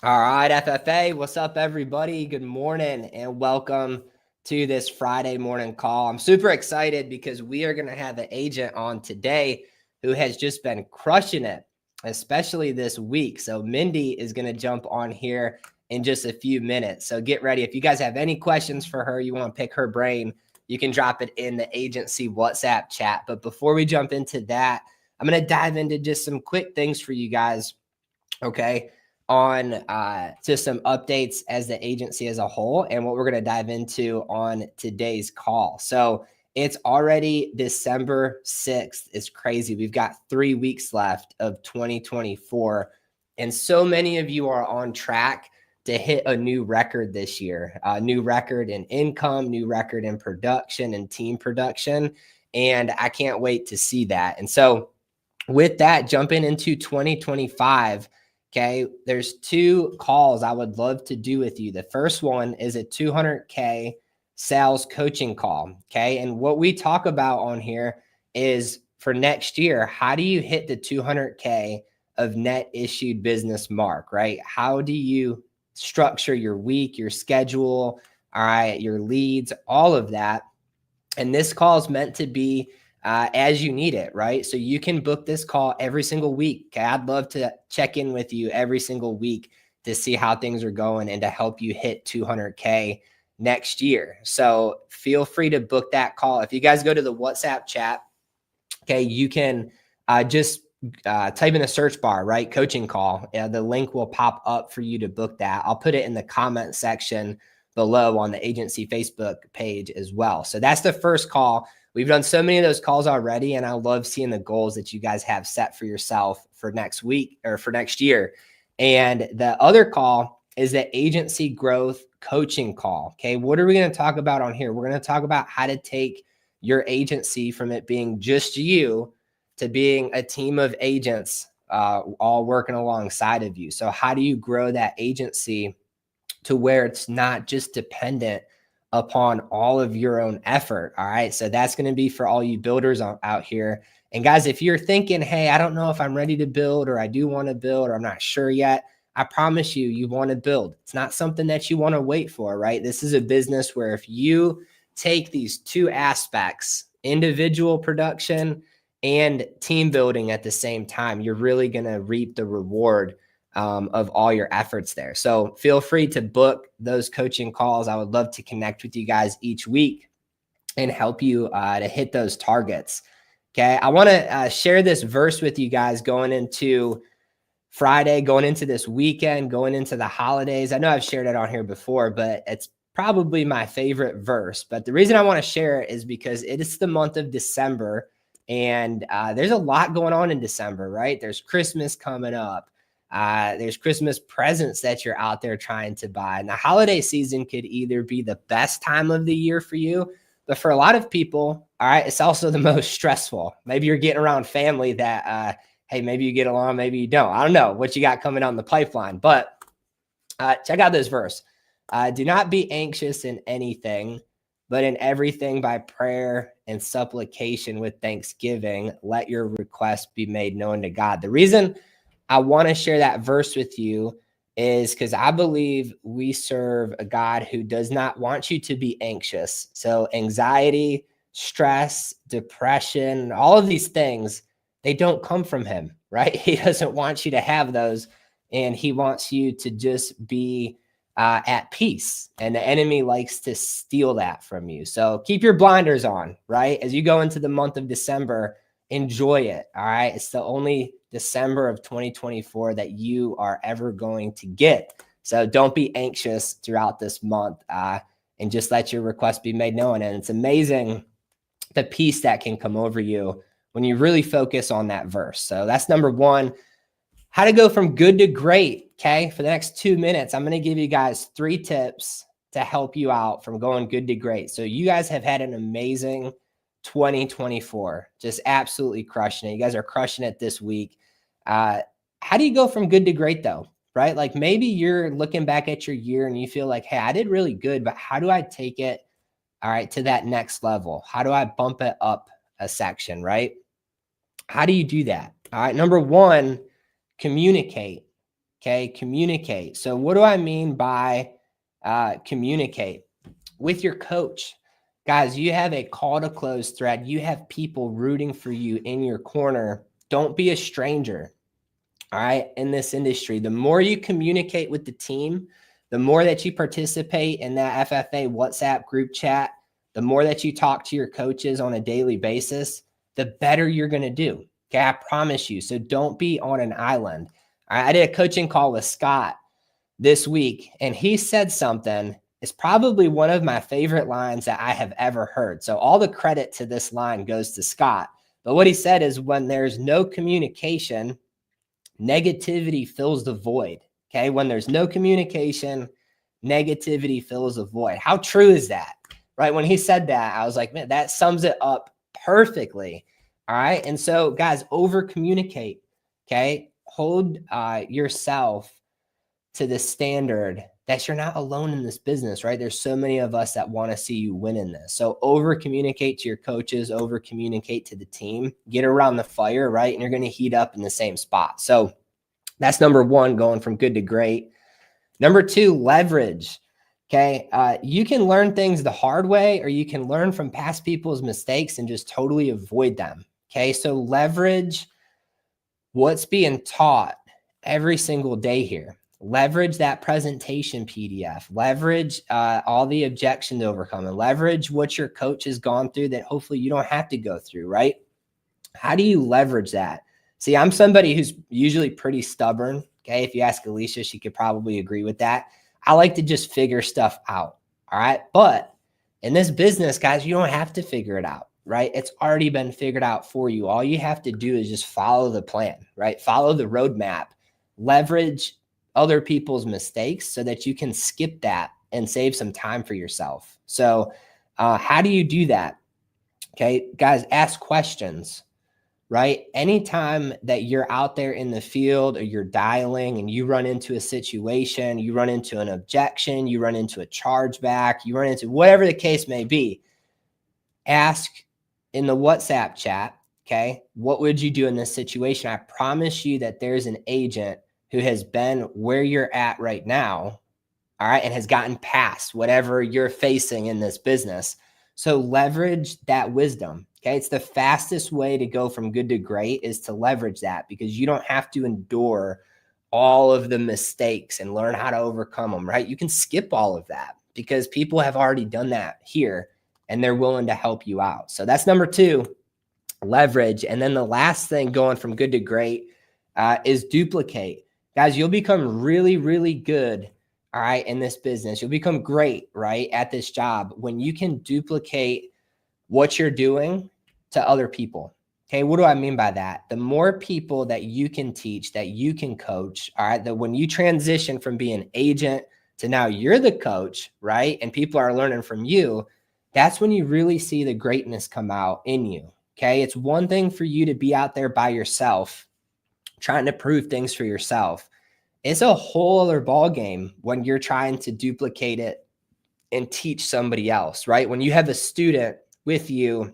All right, FFA, what's up, everybody? Good morning and welcome to this Friday morning call. I'm super excited because we are going to have an agent on today who has just been crushing it, especially this week. So Mindy is going to jump on here in just a few minutes. So get ready. If you guys have any questions for her, you want to pick her brain, you can drop it in the agency WhatsApp chat. But before we jump into that, I'm going to dive into just some quick things for you guys. Okay, on to some updates as the agency as a whole and what we're going to dive into on today's call. So it's already December 6th. It's crazy. We've got 3 weeks left of 2024. And so many of you are on track to hit a new record this year, a new record in income, new record in production and team production. And I can't wait to see that. And so with that, jumping into 2025, okay, there's 2 calls I would love to do with you. The first one is a 200K sales coaching call, okay? And what we talk about on here is for next year, how do you hit the 200K of net issued business mark, right? How do you structure your week, your schedule, all right, your leads, all of that. And this call is meant to be as you need it, right? So you can book this call every single week. Okay? I'd love to check in with you every single week to see how things are going and to help you hit 200K next year. So feel free to book that call. If you guys go to the WhatsApp chat, okay, you can just type in a search bar, right? Coaching call. The link will pop up for you to book that. I'll put it in the comment section below on the agency Facebook page as well. So that's the first call. We've done so many of those calls already, and I love seeing the goals that you guys have set for yourself for next week or for next year. And the other call is the agency growth coaching call. Okay, what are we going to talk about on here? We're going to talk about how to take your agency from it being just you to being a team of agents all working alongside of you. So how do you grow that agency to where it's not just dependent upon all of your own effort? All right. So that's going to be for all you builders out here. And guys, if you're thinking, hey, I don't know if I'm ready to build, or I do want to build, or I'm not sure yet, I promise you, you want to build. It's not something that you want to wait for, right? This is a business where if you take these 2 aspects, individual production and team building at the same time, you're really going to reap the reward of all your efforts there. So feel free to book those coaching calls. I would love to connect with you guys each week and help you to hit those targets. Okay, I want to share this verse with you guys going into Friday, going into this weekend, going into the holidays. I know I've shared it on here before, but it's probably my favorite verse. But the reason I want to share it is because it is the month of December, and there's a lot going on in December, right? There's Christmas coming up. There's Christmas presents that you're out there trying to buy. And the holiday season could either be the best time of the year for you, but for a lot of people, all right, it's also the most stressful. Maybe you're getting around family that, hey, maybe you get along, maybe you don't. I don't know what you got coming on the pipeline, but check out this verse. Do not be anxious in anything, but in everything by prayer and supplication with thanksgiving, let your requests be made known to God. The reason I want to share that verse with you is because I believe we serve a God who does not want you to be anxious. So anxiety, stress, depression, all of these things, they don't come from him, right? He doesn't want you to have those, and he wants you to just be at peace. And the enemy likes to steal that from you. So keep your blinders on, right? As you go into the month of December, enjoy it. All right. It's the only December of 2024 that you are ever going to get. So don't be anxious throughout this month and just let your request be made known. And it's amazing the peace that can come over you when you really focus on that verse. So that's number 1. How to go from good to great. Okay. For the next 2 minutes, I'm going to give you guys 3 tips to help you out from going good to great. So you guys have had an amazing 2024, just absolutely crushing it. You guys are crushing it this week. How do you go from good to great though? Right? Like maybe you're looking back at your year and you feel like, hey, I did really good, but how do I take it, all right, to that next level? How do I bump it up a section, right? How do you do that? All right. Number 1, communicate. Okay, communicate. So what do I mean by communicate? With your coach. Guys, you have a call to close thread. You have people rooting for you in your corner. Don't be a stranger. All right. In this industry, the more you communicate with the team, the more that you participate in that FFA WhatsApp group chat, the more that you talk to your coaches on a daily basis, the better you're going to do. Okay. I promise you. So don't be on an island. All right. I did a coaching call with Scott this week, and he said something. It's probably one of my favorite lines that I have ever heard. So all the credit to this line goes to Scott. But what he said is, when there's no communication, negativity fills the void. Okay. When there's no communication, negativity fills the void. How true is that? Right. When he said that, I was like, man, that sums it up perfectly. All right. And so, guys, over communicate. Okay. Hold yourself to the standard that you're not alone in this business, right? There's so many of us that want to see you win in this. So over communicate to your coaches, over communicate to the team, get around the fire, right? And you're going to heat up in the same spot. So that's number one, going from good to great. Number two, leverage. Okay. You can learn things the hard way, or you can learn from past people's mistakes and just totally avoid them. Okay. So leverage what's being taught every single day here. Leverage that presentation PDF, leverage all the objections to overcome, and leverage what your coach has gone through that hopefully you don't have to go through, right? How do you leverage that? See, I'm somebody who's usually pretty stubborn. Okay. If you ask Alicia, she could probably agree with that. I like to just figure stuff out. All right. But in this business, guys, you don't have to figure it out, right? It's already been figured out for you. All you have to do is just follow the plan, right? Follow the roadmap, leverage other people's mistakes so that you can skip that and save some time for yourself. So how do you do that? Okay, guys, ask questions, right? Anytime that you're out there in the field or you're dialing and you run into a situation, you run into an objection, you run into a chargeback, you run into whatever the case may be, ask in the WhatsApp chat, okay, what would you do in this situation? I promise you that there's an agent who has been where you're at right now, all right, and has gotten past whatever you're facing in this business. So leverage that wisdom. Okay. It's the fastest way to go from good to great is to leverage that, because you don't have to endure all of the mistakes and learn how to overcome them, right? You can skip all of that because people have already done that here and they're willing to help you out. So that's number two, leverage. And then the last thing going from good to great is duplicate. Guys, you'll become really, really good, all right, in this business. You'll become great, right, at this job when you can duplicate what you're doing to other people. Okay, what do I mean by that? The more people that you can teach, that you can coach, all right, that when you transition from being an agent to now you're the coach, right, and people are learning from you, that's when you really see the greatness come out in you. Okay, it's one thing for you to be out there by yourself trying to prove things for yourself. It's a whole other ball game when you're trying to duplicate it and teach somebody else, right? When you have a student with you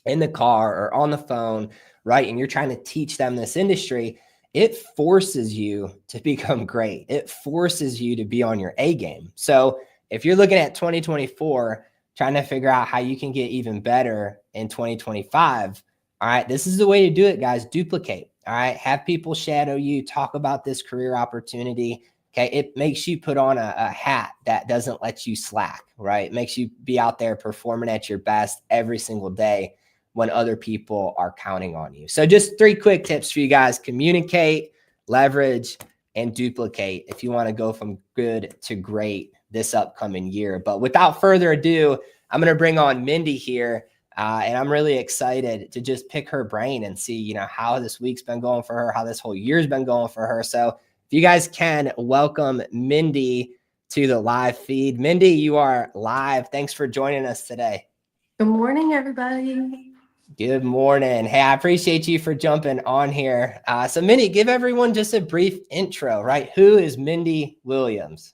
in the car or on the phone, right, and you're trying to teach them this industry, it forces you to become great. It forces you to be on your A game. So if you're looking at 2024, trying to figure out how you can get even better in 2025, all right, this is the way to do it, guys. Duplicate. All right, have people shadow you, talk about this career opportunity. Okay, it makes you put on a hat that doesn't let you slack, right? It makes you be out there performing at your best every single day when other people are counting on you. So just 3 quick tips for you guys: communicate, leverage, and duplicate if you want to go from good to great this upcoming year. But without further ado, I'm going to bring on Mindy here. And I'm really excited to just pick her brain and see, you know, how this week's been going for her, how this whole year's been going for her. So if you guys can welcome Mindy to the live feed. Mindy, you are live. Thanks for joining us today. Good morning, everybody. Good morning. Hey, I appreciate you for jumping on here. So Mindy, give everyone just a brief intro, right? Who is Mindy Williams?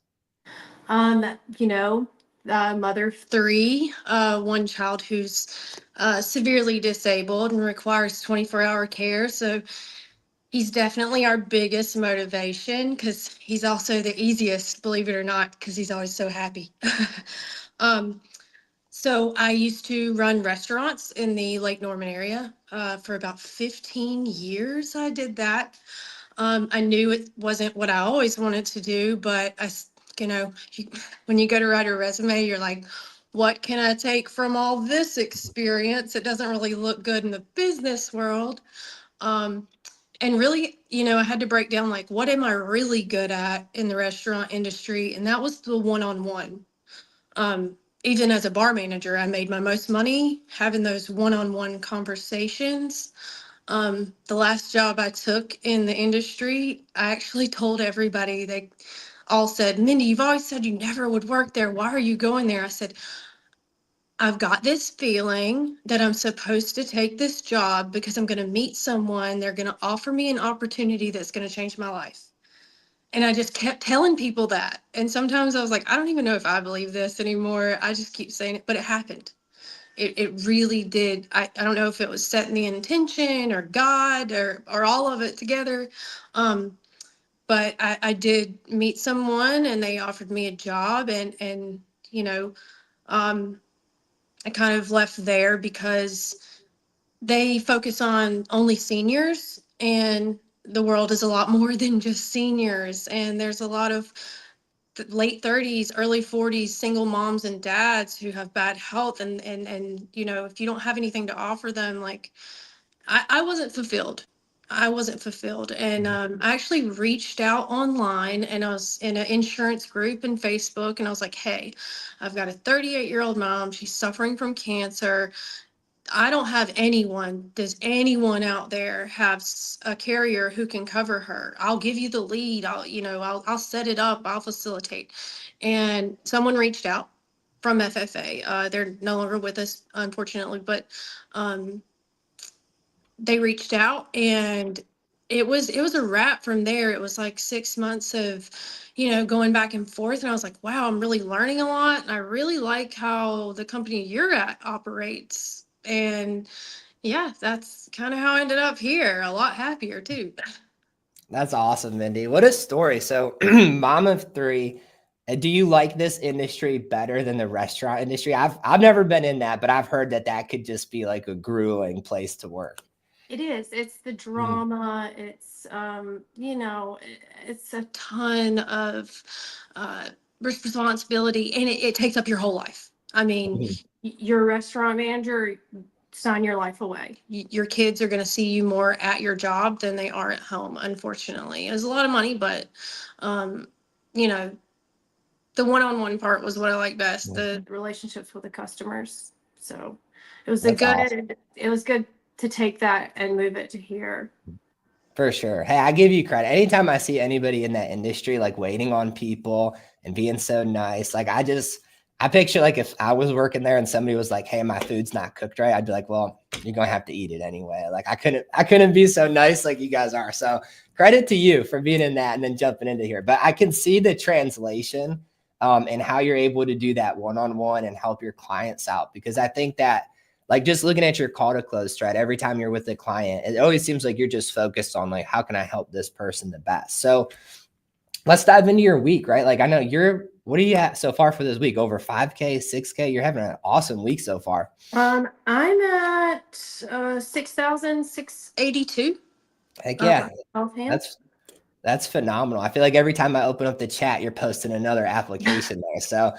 Mother of 3, one child who's severely disabled and requires 24-hour care. So He's definitely our biggest motivation because he's also the easiest, believe it or not, because he's always so happy. um, so I used to run restaurants in the Lake Norman area for about 15 years. I did that. I knew it wasn't what I always wanted to do, but when you go to write a resume, you're like, what can I take from all this experience? It doesn't really look good in the business world. Um, and really, I had to break down like, what am I really good at in the restaurant industry? And that was the one-on-one. Um, Even as a bar manager, I made my most money having those one-on-one conversations. The last job I took in the industry, I actually told everybody, they all said, Mindy, you've always said you never would work there. Why are you going there? I said, I've got this feeling that I'm supposed to take this job because I'm going to meet someone. They're going to offer me an opportunity that's going to change my life. And I just kept telling people that. And sometimes I was like, I don't even know if I believe this anymore. I just keep saying it, but it happened. It really did. I don't know if it was setting the intention or God or all of it together. Um, but I did meet someone and they offered me a job and you know, um, I kind of left there because they focus on only seniors and the world is a lot more than just seniors. And there's a lot of late 30s, early 40s single moms and dads who have bad health and if you don't have anything to offer them, like I wasn't fulfilled. I wasn't fulfilled. And I actually reached out online and I was in an insurance group in Facebook and I was like, hey, I've got a 38-year-old mom. She's suffering from cancer. I don't have anyone. Does anyone out there have a carrier who can cover her? I'll give you the lead. I'll set it up. I'll facilitate. And someone reached out from FFA. They're no longer with us, unfortunately, but um, they reached out and it was a wrap from there. It was like 6 months of, going back and forth. And I was like, wow, I'm really learning a lot. And I really like how the company you're at operates. And yeah, that's kind of how I ended up here. A lot happier too. That's awesome, Mindy. What a story. So, mom of three. Do you like this industry better than the restaurant industry? I've never been in that, but I've heard that that could just be like a grueling place to work. It is. It's the Mhm. drama. It's it's a ton of uh responsibility and it takes up your whole life. I mean, Mhm. you're a restaurant manager, sign your life away. Your kids are going to see you more at your job than they are at home, unfortunately. It's a lot of money, but um, you know, the one-on-one part was what I like best, the relationships with the customers. So That's awesome. it was good to take that and move it to here. For sure. Hey, I give you credit. Anytime I see anybody in that industry, like waiting on people and being so nice, like I picture like if I was working there and somebody was like, "Hey, my food's not cooked right," I'd be like, "Well, you're gonna have to eat it anyway." Like I couldn't be so nice like you guys are. So credit to you for being in that and then jumping into here. But I can see the translation and how you're able to do that one-on-one and help your clients out because I think that like just looking at your call to close thread every time you're with a client, it always seems like you're just focused on like how can I help this person the best. So let's dive into your week, right? Like I know what are you at so far for this week? Over 5K, 6K? You're having an awesome week so far. I'm at 6,682 Heck yeah. offhand. That's that's phenomenal. I feel like every time I open up the chat, you're posting another application there. So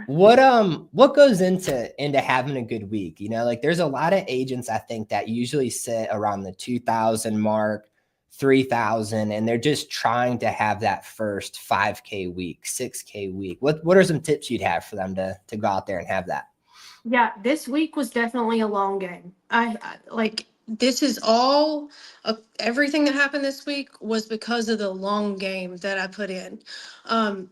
what goes into having a good week? Like there's a lot of agents I think that usually sit around the 2000 mark, 3000 and they're just trying to have that first 5K week, 6K week. What are some tips you'd have for them to go out there and have that? Yeah, this week was definitely a long game. I like this is all everything that happened this week was because of the long game that I put in. Um,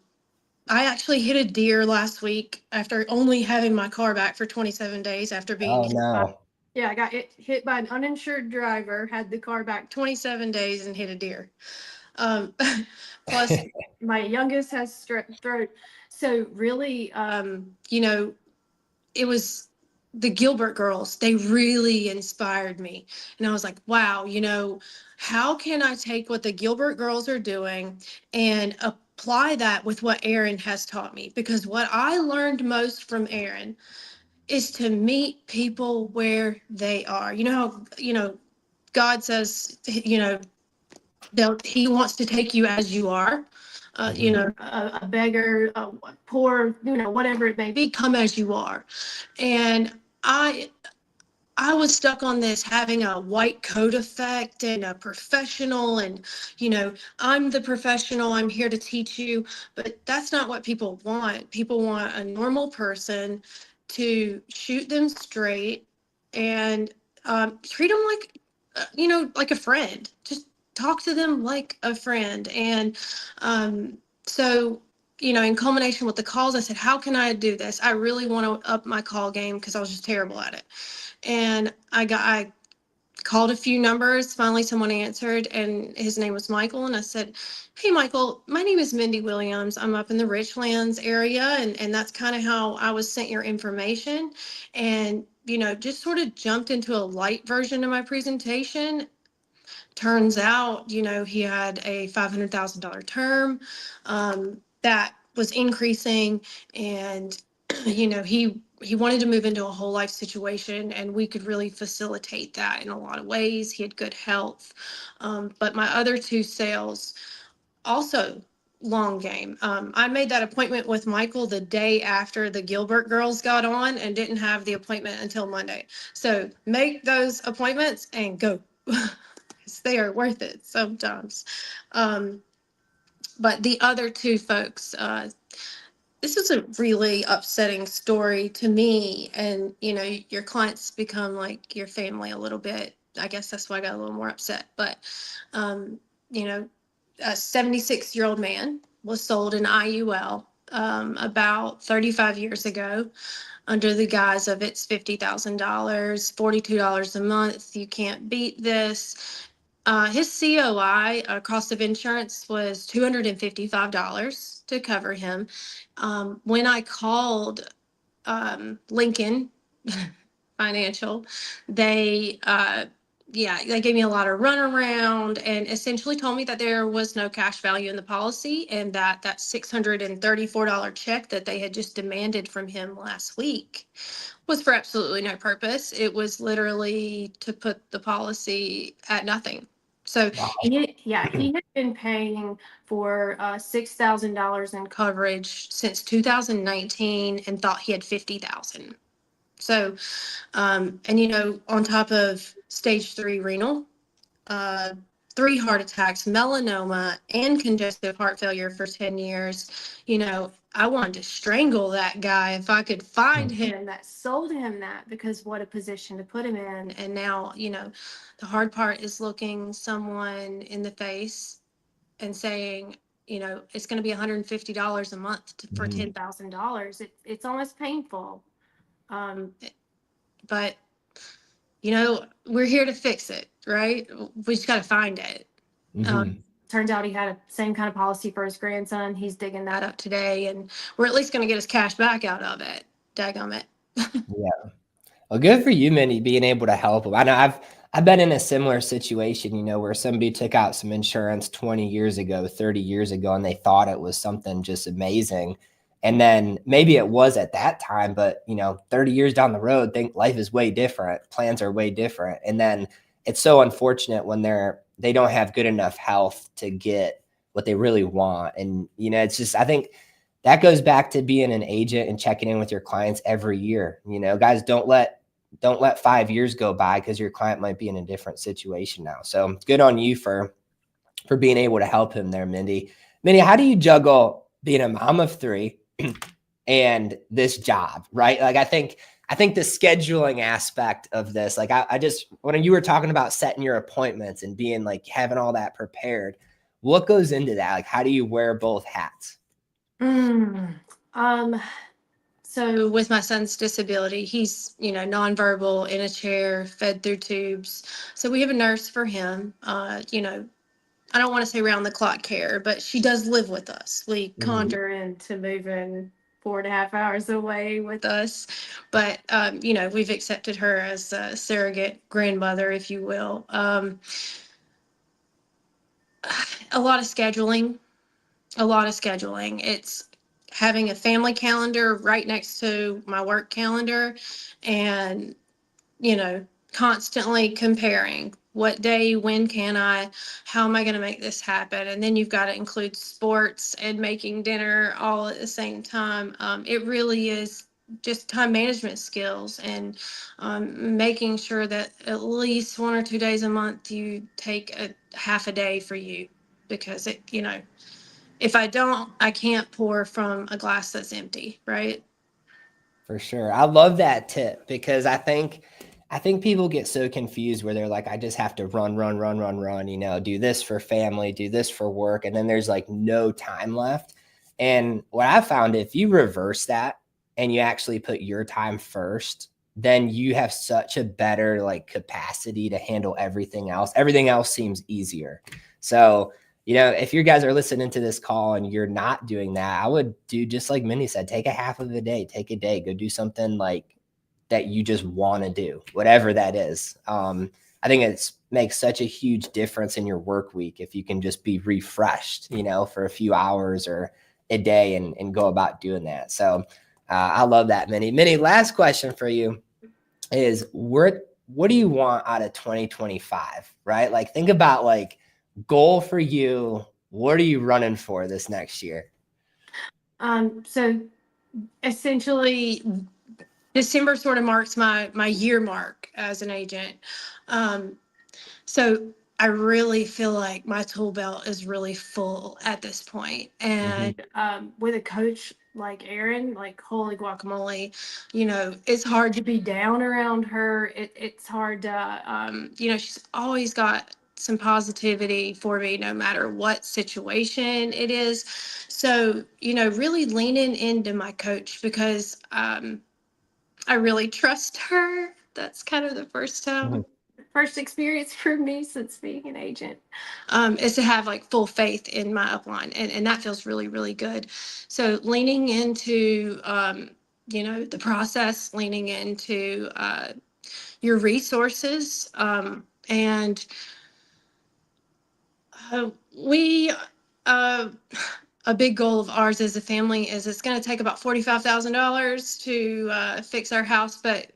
I actually hit a deer last week after only having my car back for 27 days after being Oh hit by, no. yeah, I got hit by an uninsured driver, had the car back 27 days and hit a deer. Um, plus my youngest has strep throat. So really, it was the Gilbert girls, they really inspired me. And I was like, wow, how can I take what the Gilbert girls are doing and apply that with what Aaron has taught me? Because what I learned most from Aaron is to meet people where they are. God says, he wants to take you as you are. A beggar, poor, whatever it may be, come as you are. And I I was stuck on this having a white coat effect and a professional and I'm the professional, I'm here to teach you, but that's not what people want. People want a normal person to shoot them straight and treat them like like a friend. Just talk to them like a friend. And so in culmination with the calls, I said, how can I do this? I really want to up my call game because I was just terrible at it. And I called a few numbers. Finally, someone answered, and his name was Michael. And I said, "Hey, Michael, my name is Mindy Williams. I'm up in the Richlands area, and that's kind of how I was sent your information." And just sort of jumped into a light version of my presentation. Turns out, he had a $500,000 term that was increasing, and he wanted to move into a whole life situation, and we could really facilitate that in a lot of ways. He had good health, but my other two sales also long game. I made that appointment with Michael the day after the Gilbert girls got on and didn't have the appointment until Monday. So make those appointments and go. They are worth it sometimes. Um, but the other two folks, this is a really upsetting story to me. And, your clients become like your family a little bit. I guess that's why I got a little more upset. But, um, you know, a 76-year-old man was sold an IUL about 35 years ago under the guise of it's $50,000, $42 a month. You can't beat this. His COI, cost of insurance, was $255 to cover him. When I called Lincoln Financial, they they gave me a lot of runaround and essentially told me that there was no cash value in the policy and that $634 check that they had just demanded from him last week was for absolutely no purpose. It was literally to put the policy at nothing. So Wow. he had been paying for $6,000 in coverage since 2019 and thought he had 50,000. So, and on top of stage 3 renal, uh, 3 heart attacks, melanoma, and congestive heart failure for 10 years, I wanted to strangle that guy if I could find him that sold him that, because what a position to put him in. And now, the hard part is looking someone in the face and saying, it's going to be $150 a month for $10,000. It's almost painful. But we're here to fix it, right? We just got to find it. Turns out he had a same kind of policy for his grandson. He's digging that up today, and we're at least going to get his cash back out of it. Daggum it. Yeah. Well, good for you, Minnie, being able to help them. I know I've been in a similar situation, where somebody took out some insurance 20 years ago, 30 years ago, and they thought it was something just amazing. And then maybe it was at that time, but 30 years down the road, think life is way different. Plans are way different. And then it's so unfortunate when they don't have good enough health to get what they really want. And, it's just, I think that goes back to being an agent and checking in with your clients every year. Guys, don't let 5 years go by because your client might be in a different situation now. So it's good on you for being able to help him there, Mindy. Mindy, how do you juggle being a mom of 3 and this job, right? Like, I think the scheduling aspect of this, like I just, when you were talking about setting your appointments and being like having all that prepared, what goes into that? Like, how do you wear both hats? So with my son's disability, he's, nonverbal, in a chair, fed through tubes. So we have a nurse for him. I don't want to say round the clock care, but she does live with us. We conjure into moving 4.5 hours away with us. But, you know, we've accepted her as a surrogate grandmother, if you will. A lot of scheduling, a lot of scheduling. It's having a family calendar right next to my work calendar and, you know, constantly comparing what day, when can I, how am I going to make this happen? And then you've got to include sports and making dinner all at the same time. It really is just time management skills and making sure that at least 1 or 2 days a month you take a half a day for you because it, you know, if I don't, I can't pour from a glass that's empty, right? For sure. I love that tip because I think people get so confused where they're like, I just have to run, run, run, run, run, do this for family, do this for work, and then there's like no time left. And what I found, if you reverse that and you actually put your time first, then you have such a better like capacity to handle everything else. Everything else seems easier. So if you guys are listening to this call and you're not doing that, I would do just like Mindy said, take a half of a day, take a day, go do something like that you just want to do, whatever that is. I think it makes such a huge difference in your work week if you can just be refreshed, for a few hours or a day and go about doing that. So I love that, Minnie. Minnie, last question for you is what do you want out of 2025, right? Like think about like goal for you. What are you running for this next year? So essentially December sort of marks my year mark as an agent. Um, so I really feel like my tool belt is really full at this point. And with a coach like Erin, like holy guacamole, it's hard to be down around her. It's hard to, she's always got some positivity for me no matter what situation it is. So, really leaning into my coach because I really trust her. That's kind of the first experience for me since being an agent, is to have like full faith in my upline. And that feels really, really good. So leaning into, the process, leaning into your resources. And we, uh, a big goal of ours as a family is it's going to take about $45,000 to fix our house. But,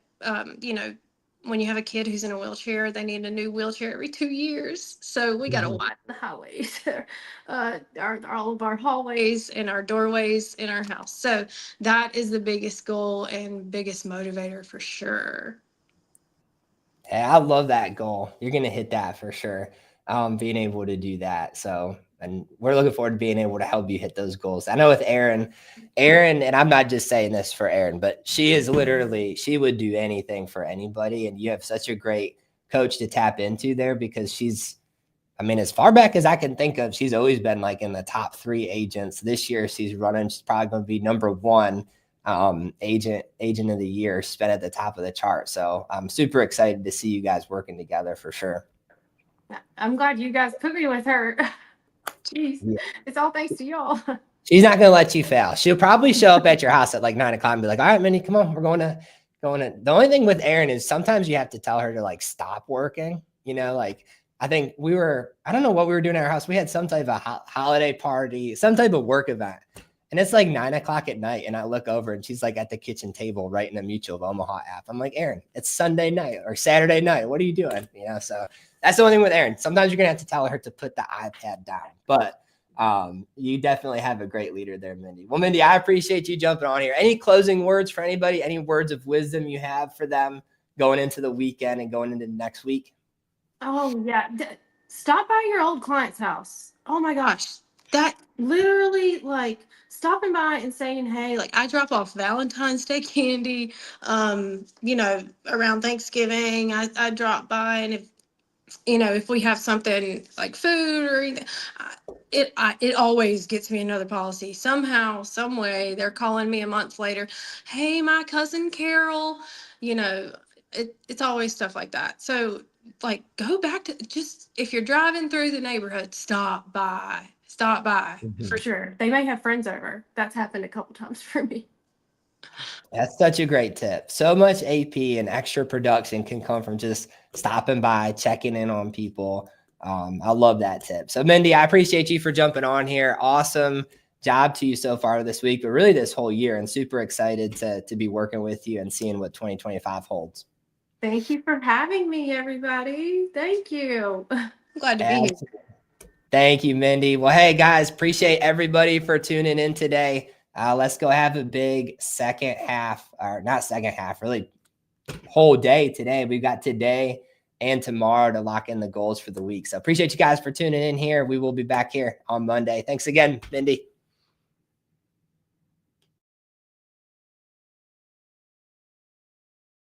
when you have a kid who's in a wheelchair, they need a new wheelchair every 2 years. So we got to widen the highways, all of our hallways and our doorways in our house. So that is the biggest goal and biggest motivator for sure. Hey, I love that goal. You're going to hit that for sure. Being able to do that. So, and we're looking forward to being able to help you hit those goals. I know with Erin, and I'm not just saying this for Erin, but she would do anything for anybody. And you have such a great coach to tap into there because as far back as I can think of, she's always been like in the top 3 agents. This year she's probably going to be number 1 agent of the year, spent at the top of the chart. So I'm super excited to see you guys working together for sure. I'm glad you guys put me with her. Jeez, yeah. It's all thanks to y'all. She's not going to let you fail. She'll probably show up at your house at like 9 o'clock and be like, all right, Minnie, come on. We're going to. The only thing with Erin is sometimes you have to tell her to like stop working, like I think I don't know what we were doing at our house. We had some type of holiday party, some type of work event. And it's like 9 o'clock at night. And I look over and she's like at the kitchen table writing a Mutual of Omaha app. I'm like, Erin, it's Sunday night or Saturday night. What are you doing? So that's the only thing with Erin. Sometimes you're going to have to tell her to put the iPad down. But you definitely have a great leader there, Mindy. Well, Mindy, I appreciate you jumping on here. Any closing words for anybody? Any words of wisdom you have for them going into the weekend and going into next week? Oh, yeah. Stop by your old client's house. Oh, my gosh. That literally, like, stopping by and saying, hey, like, I drop off Valentine's Day candy, around Thanksgiving. I drop by, and if we have something like food or anything, it always gets me another policy. Somehow, some way, they're calling me a month later. Hey, my cousin Carol, it's always stuff like that. So, like, go back to just if you're driving through the neighborhood, stop by for sure. They may have friends over. That's happened a couple times for me. That's such a great tip. So much AP and extra production can come from just stopping by, checking in on people. I love that tip. So, Mindy, I appreciate you for jumping on here. Awesome job to you so far this week, but really this whole year, and super excited to be working with you and seeing what 2025 holds. Thank you for having me, everybody. Thank you. I'm glad to be here. Absolutely. Thank you, Mindy. Well, hey, guys, appreciate everybody for tuning in today. Let's go have a big second half, or not second half, really whole day today. We've got today and tomorrow to lock in the goals for the week. So appreciate you guys for tuning in here. We will be back here on Monday. Thanks again, Mindy.